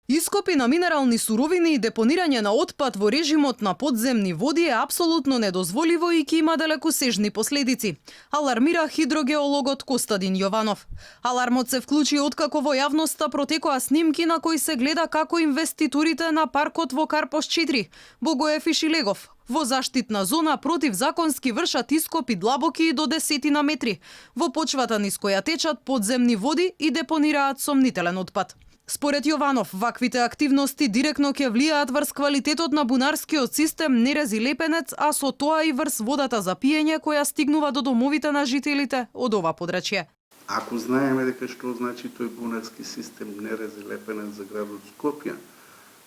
Ископи на минерални суровини и депонирање на отпад во режимот на подземни води е апсолутно недозволиво и ќе има далекосежни последици, алармира хидрогеологот Костадин Јованов. Алармот се вклучи откако во јавноста протекоа снимки на кои се гледа како инвеститорите на паркот во Карпош 4, Богоев и Шилегов, во заштитна зона противзаконски вршат ископи длабоки и до 10 метри, во почвата низ која течат подземни води и депонираат сомнителен отпад. Според Јованов, ваквите активности директно ќе влијаат врз квалитетот на бунарскиот систем Нерез и Лепенец, а со тоа и врз водата за пиење која стигнува до домовите на жителите од ова подрачје. Ако знаеме дека што значи тој бунарски систем Нерез и Лепенец за градот Скопје,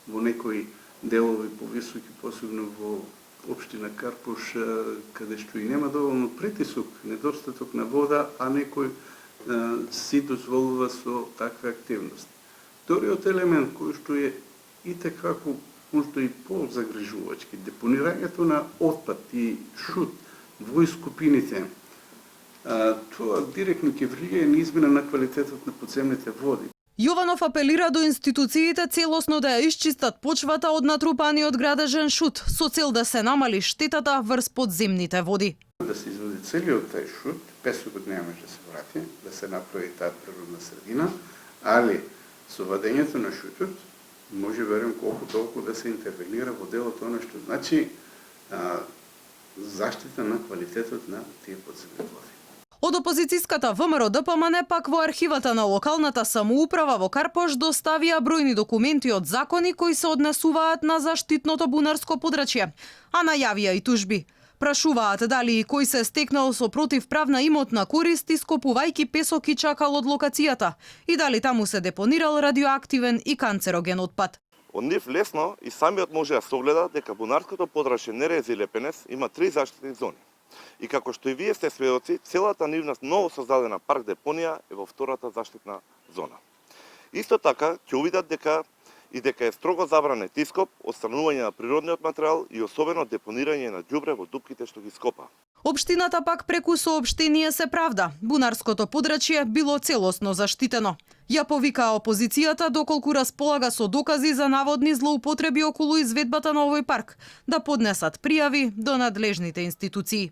во некои делови повисоки, посебно во општина Карпош, каде што и нема доволно притисок, недостаток на вода, а некој си дозволува со таква активност. Вториот елемент кој што е и tekako можда и позагрижувачки, депонирањето на отпад и шут во ископините, тоа директно ќе влијае на измена на квалитетот на подземните води. Јованов апелира до институциите целосно да ја исчистат почвата од натрупаниот градежен шут со цел да се намали штетата врз подземните води. Да се извади целиот тај шут, песокот немаше да се врати, да се направи таа природна средина, али со вадењето на шутот може верувам колку толку да се интервенира во делот она што значи заштита на квалитетот на тие подземни води. Од опозицијската ВМРО ДПМН пак во архивата на локалната самоуправа во Карпош доставија бројни документи од закони кои се однесуваат на заштитното бунарско подрачје, а најавија и тужби. Прашуваат дали и кој се стекнал со противправна имотна корист ископувајќи песок и чакал од локацијата и дали таму се депонирал радиоактивен и канцероген отпад. Од нив лесно и самиот може да согледа дека бунарското подрачје Нерез и Лепенец има 3 заштитни зони. И како што и вие сте сведоци, целата нивна ново создадена парк депонија е во втората заштитна зона. Исто така ќе увидат дека е строго забранет ископ, отстранување на природниот материјал и особено депонирање на ѓубре во дупките што ги скопа. Општината пак преку соопштение се правда. Бунарското подрачје било целосно заштитено. Ја повикаа опозицијата доколку располага со докази за наводни злоупотреби околу изведбата на овој парк, да поднесат пријави до надлежните институции.